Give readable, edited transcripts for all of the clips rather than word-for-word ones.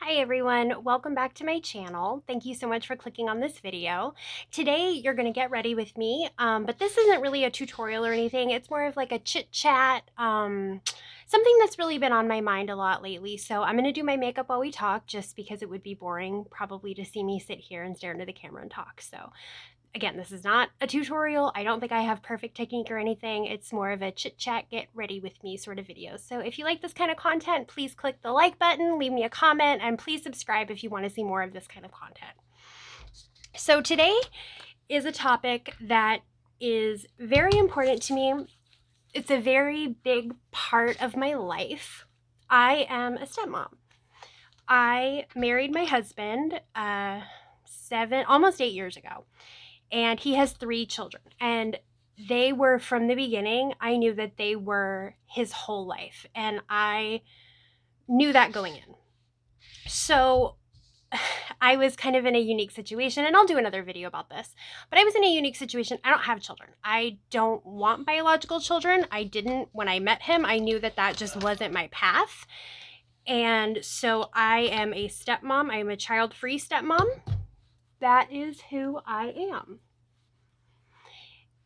Hi everyone, welcome back to my channel. Thank you so much for clicking on this video. Today you're going to get ready with me, but this isn't really a tutorial or anything. It's more of like a chit chat, something that's really been on my mind a lot lately. So I'm going to do my makeup while we talk just because it would be boring probably to see me sit here and stare into the camera and talk. So again, this is not a tutorial. I don't think I have perfect technique or anything. It's more of a chit chat, get ready with me sort of video. So if you like this kind of content, please click the like button, leave me a comment, and please subscribe if you want to see more of this kind of content. So today is a topic that is very important to me. It's a very big part of my life. I am a stepmom. I married my husband almost 8 years ago. And he has 3 children. And they were, from the beginning, I knew that they were his whole life. And I knew that going in. So I was kind of in a unique situation, and I'll do another video about this, but I was in a unique situation. I don't have children. I don't want biological children. I didn't when I met him. I knew that that just wasn't my path. And so I am a stepmom. I am a child-free stepmom. That is who I am.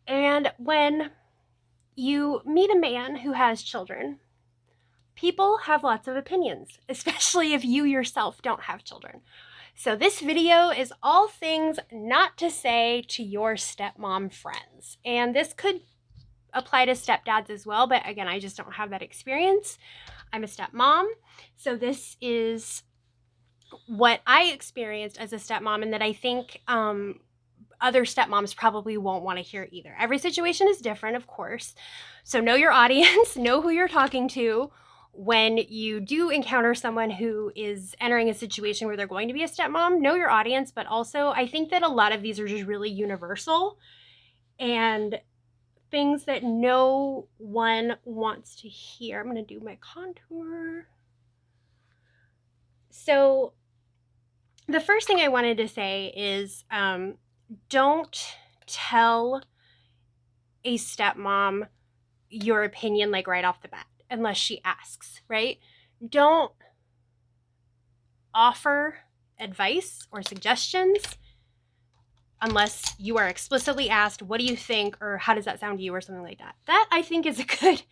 And when you meet a man who has children, people have lots of opinions, especially if you yourself don't have children. So this video is all things not to say to your stepmom friends. And this could apply to stepdads as well, but again, I just don't have that experience. I'm a stepmom, so this is what I experienced as a stepmom, and that I think other stepmoms probably won't want to hear either. Every situation is different, of course. So know your audience, know who you're talking to when you do encounter someone who is entering a situation where they're going to be a stepmom. Know your audience, but also I think that a lot of these are just really universal and things that no one wants to hear. I'm going to do my contour. So the first thing I wanted to say is don't tell a stepmom your opinion like right off the bat unless she asks, right? Don't offer advice or suggestions unless you are explicitly asked, what do you think, or how does that sound to you, or something like that. That I think is it's good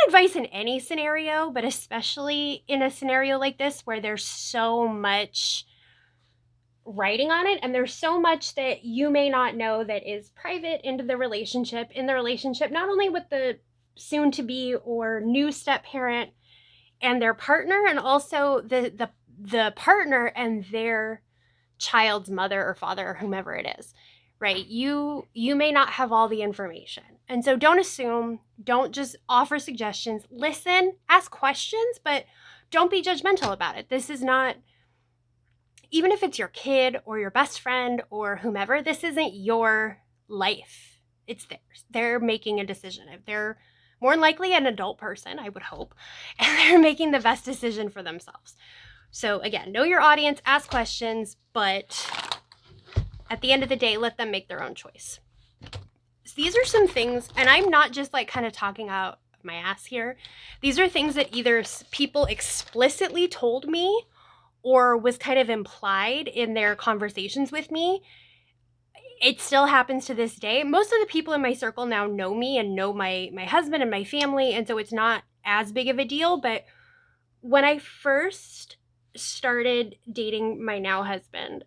advice in any scenario, but especially in a scenario like this where there's so much writing on it and there's so much that you may not know that is private in the relationship, not only with the soon to be or new step parent and their partner, and also the partner and their child's mother or father or whomever it is, right? You may not have all the information, and so don't assume, don't just offer suggestions. Listen, ask questions, but don't be judgmental about it. This is not, even if it's your kid or your best friend or whomever, this isn't your life. It's theirs. They're making a decision. If they're more than likely an adult person, I would hope, and they're making the best decision for themselves. So again, know your audience, ask questions, but at the end of the day, let them make their own choice. So these are some things, and I'm not just like kind of talking out of my ass here. These are things that either people explicitly told me or was kind of implied in their conversations with me. It still happens to this day. Most of the people in my circle now know me and know my husband and my family, and so it's not as big of a deal. But when I first started dating my now husband,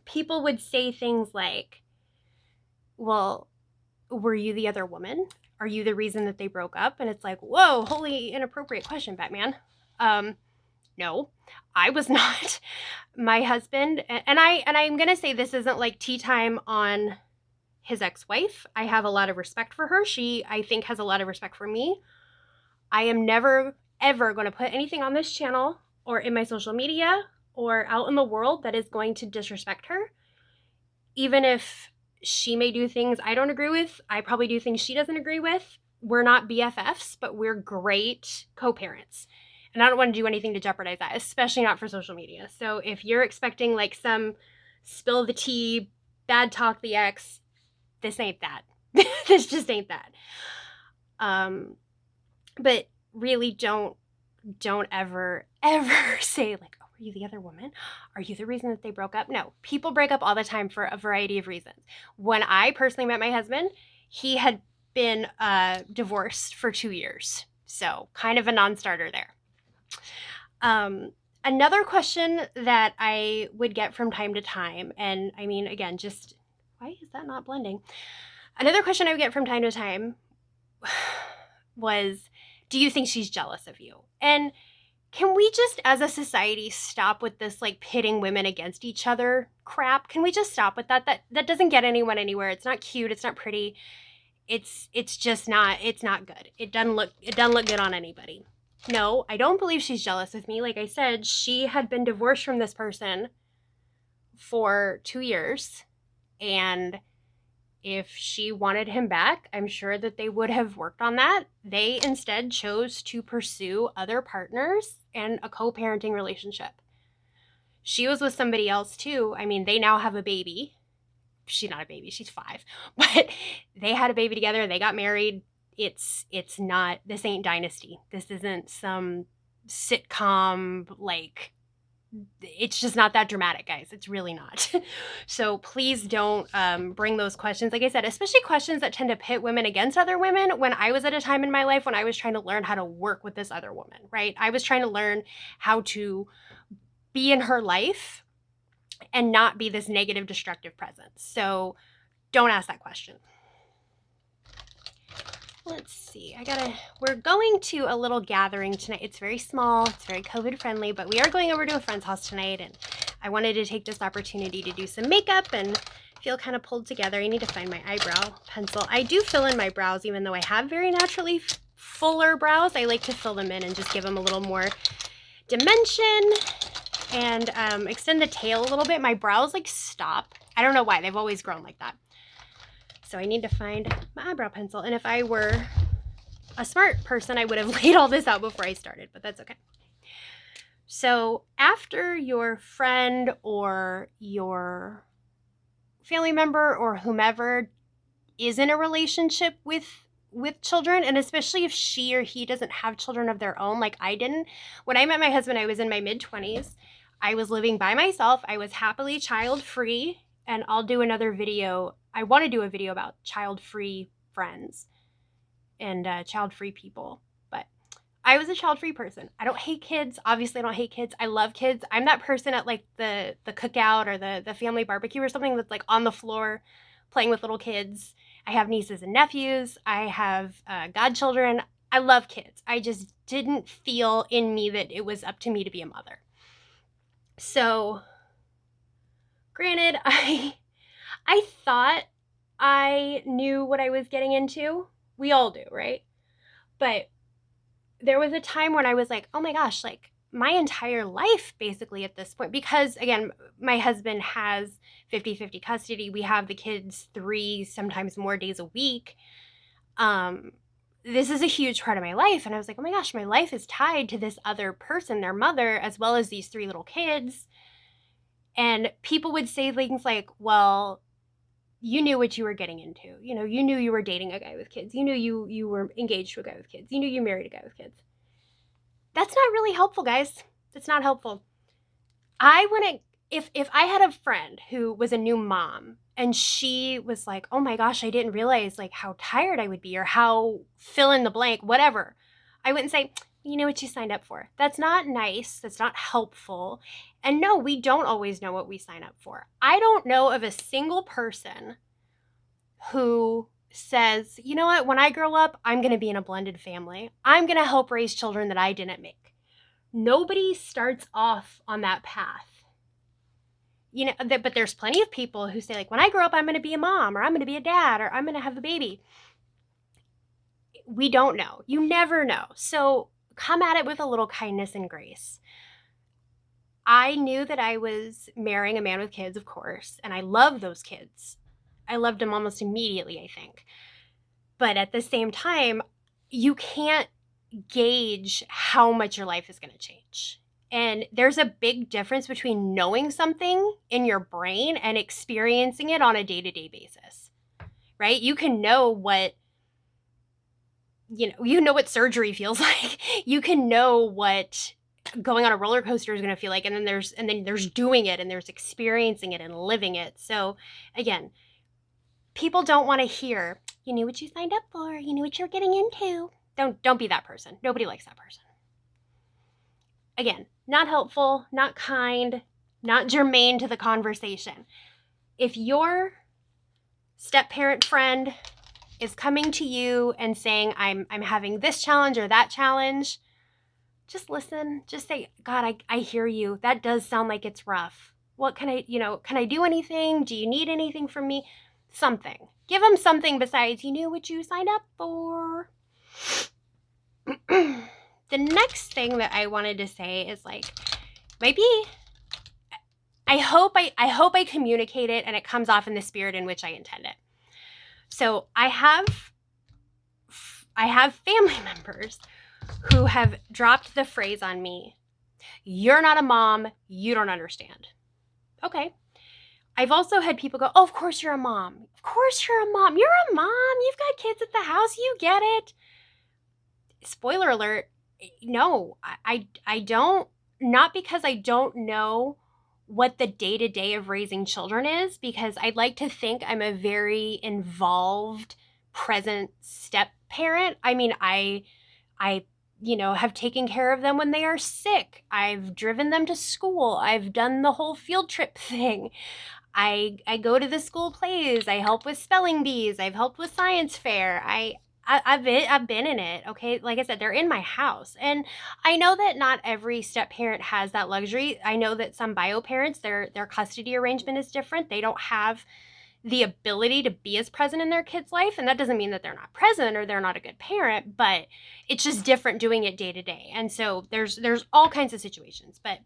people would say things like, well, were you the other woman? Are you the reason that they broke up? And it's like, whoa, holy inappropriate question, Batman. No, I was not. My husband, and I'm gonna say this isn't like tea time on his ex-wife. I have a lot of respect for her. She, I think, has a lot of respect for me. I am never, ever going to put anything on this channel or in my social media or out in the world that is going to disrespect her. Even if she may do things I don't agree with, I probably do things she doesn't agree with. We're not BFFs, but we're great co-parents. And I don't want to do anything to jeopardize that, especially not for social media. So if you're expecting like some spill the tea, bad talk the ex, this ain't that. This just ain't that. But really don't don't ever say like, oh, were you the other woman? Are you the reason that they broke up? No, people break up all the time for a variety of reasons. When I personally met my husband, he had been divorced for 2 years. So kind of a non-starter there. Another question that I would get from time to time, and I mean, again, just, why is that not blending? Another question I would get from time to time was, do you think she's jealous of you? And can we just, as a society, stop with this like pitting women against each other crap? Can we just stop with that? That doesn't get anyone anywhere. It's not cute. It's not pretty. It's just not. It's not good. It doesn't look good on anybody. No, I don't believe she's jealous of me. Like I said, she had been divorced from this person for 2 years, and if she wanted him back, I'm sure that they would have worked on that. They instead chose to pursue other partners and a co-parenting relationship. She was with somebody else too. I mean, they now have a baby. She's not a baby, she's 5. But they had a baby together, they got married. It's not, this ain't Dynasty. This isn't some sitcom, like, it's just not that dramatic, guys. It's really not. So please don't bring those questions. Like I said, especially questions that tend to pit women against other women. When I was at a time in my life when I was trying to learn how to work with this other woman, right? I was trying to learn how to be in her life and not be this negative, destructive presence. So don't ask that question. Let's see, we're going to a little gathering tonight. It's very small, it's very COVID friendly, but we are going over to a friend's house tonight, and I wanted to take this opportunity to do some makeup and feel kind of pulled together. I need to find my eyebrow pencil. I do fill in my brows, even though I have very naturally fuller brows. I like to fill them in and just give them a little more dimension and extend the tail a little bit. My brows like stop. I don't know why, they've always grown like that. So I need to find my eyebrow pencil. And if I were a smart person, I would have laid all this out before I started, but that's okay. So after your friend or your family member or whomever is in a relationship with children, and especially if she or he doesn't have children of their own, like I didn't. When I met my husband, I was in my mid-20s. I was living by myself. I was happily child-free, and I'll do another video. I want to do a video about child-free friends and child-free people, but I was a child-free person. I don't hate kids. Obviously, I don't hate kids. I love kids. I'm that person at like the cookout or the family barbecue or something that's like on the floor playing with little kids. I have nieces and nephews. I have godchildren. I love kids. I just didn't feel in me that it was up to me to be a mother. So, granted, I thought I knew what I was getting into. We all do, right? But there was a time when I was like, oh my gosh, like my entire life basically at this point, because again, my husband has 50-50 custody. We have the kids 3, sometimes more days a week. This is a huge part of my life. And I was like, oh my gosh, my life is tied to this other person, their mother, as well as these 3 little kids. And people would say things like, well, you knew what you were getting into. You know, you knew you were dating a guy with kids. You knew you were engaged to a guy with kids. You knew you married a guy with kids. That's not really helpful, guys. That's not helpful. I wouldn't, if I had a friend who was a new mom and she was like, oh my gosh, I didn't realize like how tired I would be or how fill in the blank, whatever. I wouldn't say, you know what you signed up for. That's not nice. That's not helpful. And no, we don't always know what we sign up for. I don't know of a single person who says, you know what, when I grow up, I'm going to be in a blended family. I'm going to help raise children that I didn't make. Nobody starts off on that path. You know, but there's plenty of people who say like, when I grow up, I'm going to be a mom or I'm going to be a dad or I'm going to have a baby. We don't know. You never know. So come at it with a little kindness and grace. I knew that I was marrying a man with kids, of course, and I love those kids. I loved them almost immediately, I think. But at the same time, you can't gauge how much your life is going to change. And there's a big difference between knowing something in your brain and experiencing it on a day-to-day basis, right? You can know what you know what surgery feels like. You can know what going on a roller coaster is going to feel like, and then there's doing it, and there's experiencing it and living it. So again, people don't want to hear, you knew what you signed up for, you knew what you're getting into. Don't be that person. Nobody likes that person. Again, not helpful, not kind, not germane to the conversation. If your step-parent friend is coming to you and saying, I'm having this challenge or that challenge, just listen. Just say, God, I hear you. That does sound like it's rough. What can I do anything? Do you need anything from me? Something. Give them something besides, you knew what you signed up for. The next thing that I wanted to say is like, maybe I hope I communicate it and it comes off in the spirit in which I intend it. So I have family members who have dropped the phrase on me, you're not a mom, you don't understand. Okay. I've also had people go, oh, of course you're a mom. Of course you're a mom. You're a mom. You've got kids at the house. You get it. Spoiler alert. No, I don't, not because I don't know what the day-to-day of raising children is, because I'd like to think I'm a very involved, present step parent. I mean, I have taken care of them when they are sick. I've driven them to school. I've done the whole field trip thing. I go to the school plays. I help with spelling bees. I've helped with science fair. I've been in it. Okay, like I said, they're in my house, and I know that not every step parent has that luxury. I know that some bio parents, their custody arrangement is different. They don't have the ability to be as present in their kid's life, and that doesn't mean that they're not present or they're not a good parent, but it's just different doing it day to day. And so there's all kinds of situations, but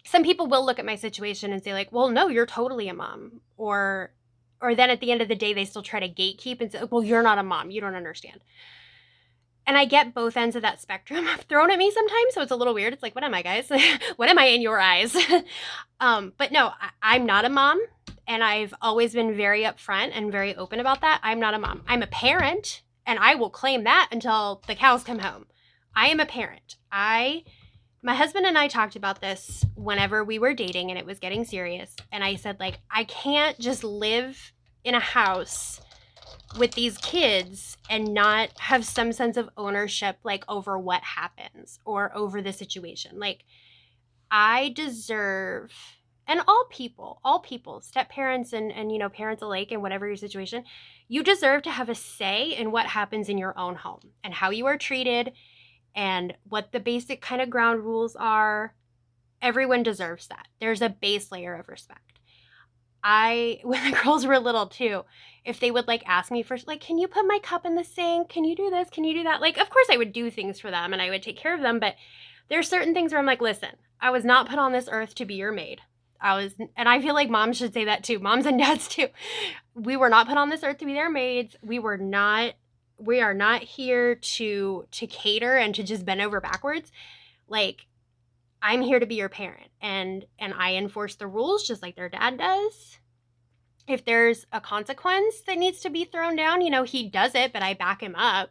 some people will look at my situation and say like, well, no, you're totally a mom, or then at the end of the day, they still try to gatekeep and say, well, you're not a mom, you don't understand. And I get both ends of that spectrum thrown at me sometimes, so it's a little weird. It's like, what am I, guys? What am I in your eyes? But no, I'm not a mom, and I've always been very upfront and very open about that. I'm not a mom. I'm a parent, and I will claim that until the cows come home. I am a parent. My husband and I talked about this whenever we were dating and it was getting serious. And I said, like, I can't just live in a house with these kids and not have some sense of ownership, like, over what happens or over the situation. Like, I deserve, and all people, step parents and parents alike in whatever your situation, you deserve to have a say in what happens in your own home and how you are treated and what the basic kind of ground rules are. Everyone deserves that. There's a base layer of respect. When the girls were little too, if they would like ask me first, like, can you put my cup in the sink? Can you do this? Can you do that? Like, of course I would do things for them and I would take care of them, but there's certain things where I'm like, listen, I was not put on this earth to be your maid. And I feel like moms should say that too. Moms and dads too. We were not put on this earth to be their maids. We are not here to cater and to just bend over backwards. Like, I'm here to be your parent, and I enforce the rules just like their dad does. If there's a consequence that needs to be thrown down, he does it, but I back him up.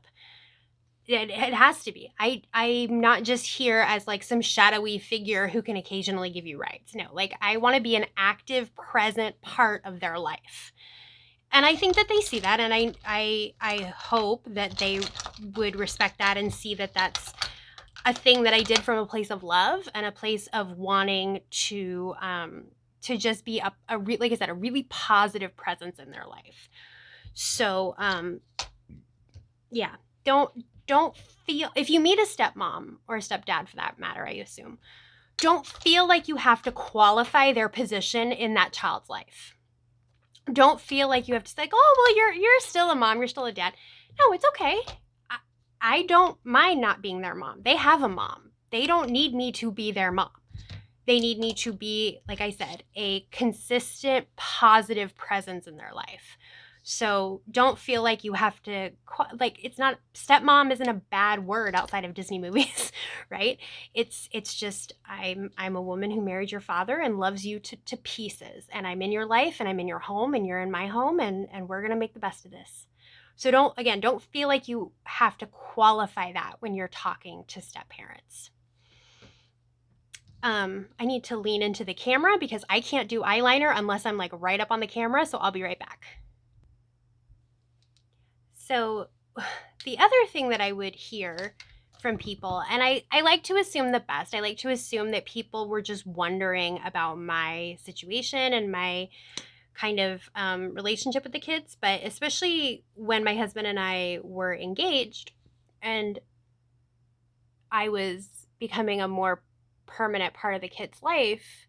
It has to be. I'm not just here as like some shadowy figure who can occasionally give you rights. No, like, I want to be an active, present part of their life. And I think that they see that, and I hope that they would respect that and see that that's a thing that I did from a place of love and a place of wanting to just be like I said, a really positive presence in their life. So yeah, don't feel, if you meet a stepmom or a stepdad for that matter, I assume, don't feel like you have to qualify their position in that child's life. Don't feel like you have to say, like, oh, well, you're still a mom, you're still a dad. No, it's okay. I don't mind not being their mom. They have a mom. They don't need me to be their mom. They need me to be, like I said, a consistent, positive presence in their life. So don't feel like you have to, like, it's not, stepmom isn't a bad word outside of Disney movies, right? It's just, I'm a woman who married your father and loves you to pieces. And I'm in your life and I'm in your home and you're in my home, and we're going to make the best of this. So don't feel like you have to qualify that when you're talking to step parents. I need to lean into the camera because I can't do eyeliner unless I'm like right up on the camera, so I'll be right back. So the other thing that I would hear from people, and I like to assume the best. I like to assume that people were just wondering about my situation and my kind of relationship with the kids, but especially when my husband and I were engaged and I was becoming a more permanent part of the kid's life,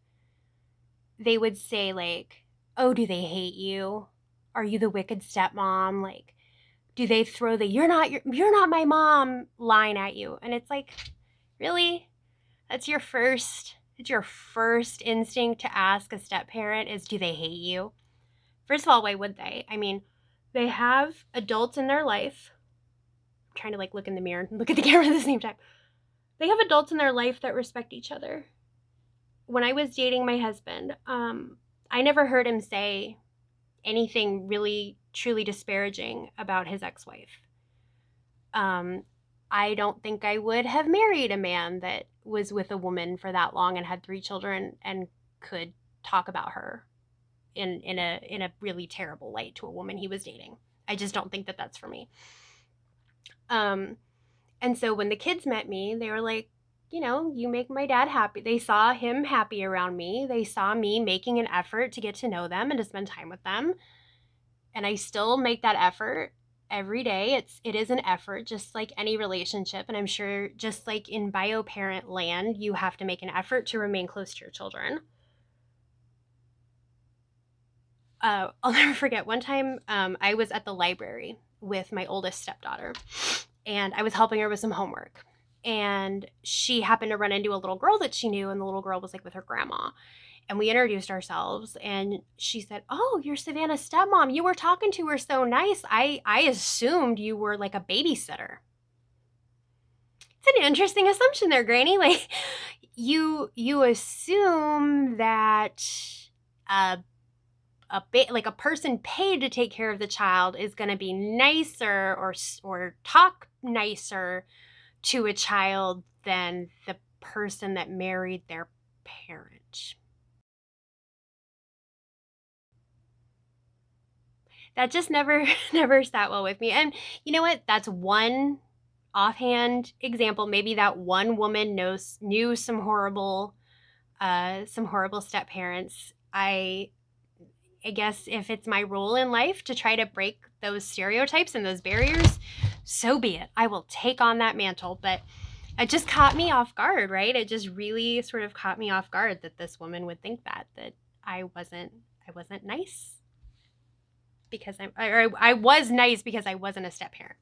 they would say like, "Oh, do they hate you? Are you the wicked stepmom? Like, do they throw the you're not my mom line at you?" And it's like, really? It's your first instinct to ask a step parent is, do they hate you? First of all, why would they? I mean, they have adults in their life. I'm trying to like look in the mirror and look at the camera at the same time. They have adults in their life that respect each other. When I was dating my husband, I never heard him say anything really truly disparaging about his ex-wife. I don't think I would have married a man that was with a woman for that long and had 3 children and could talk about her in a really terrible light to a woman he was dating. I just don't think that that's for me. And so when the kids met me, they were like, you know, you make my dad happy. They saw him happy around me. They saw me making an effort to get to know them and to spend time with them. And I still make that effort every day. It is an effort, just like any relationship. And I'm sure just like in bio-parent land, you have to make an effort to remain close to your children. I'll never forget one time I was at the library with my oldest stepdaughter and I was helping her with some homework. And she happened to run into a little girl that she knew, and the little girl was like with her grandma. And we introduced ourselves, and she said, "Oh, you're Savannah's stepmom. You were talking to her so nice. I assumed you were like a babysitter." It's an interesting assumption there, Granny. Like, you assume that like a person paid to take care of the child is going to be nicer or talk nicer to a child than the person that married their parent. That just never sat well with me. And you know what? That's one offhand example. Maybe that one woman knew some horrible step parents. I guess if it's my role in life to try to break those stereotypes and those barriers, so be it. I will take on that mantle. But it just caught me off guard, right? It just really sort of caught me off guard that this woman would think that I wasn't nice because I was nice because I wasn't a step parent.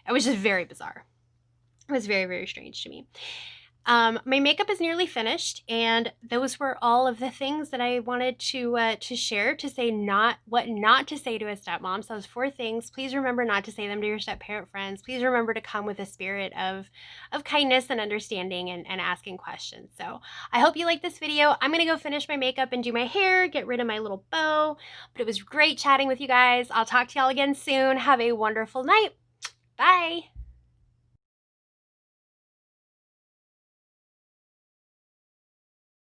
It was just very bizarre. It was very, very strange to me. My makeup is nearly finished, and those were all of the things that I wanted to share, to say what not to say to a stepmom. So those 4 things. Please remember not to say them to your step-parent friends. Please remember to come with a spirit of kindness and understanding and asking questions. So I hope you like this video. I'm going to go finish my makeup and do my hair, get rid of my little bow. But it was great chatting with you guys. I'll talk to y'all again soon. Have a wonderful night. Bye.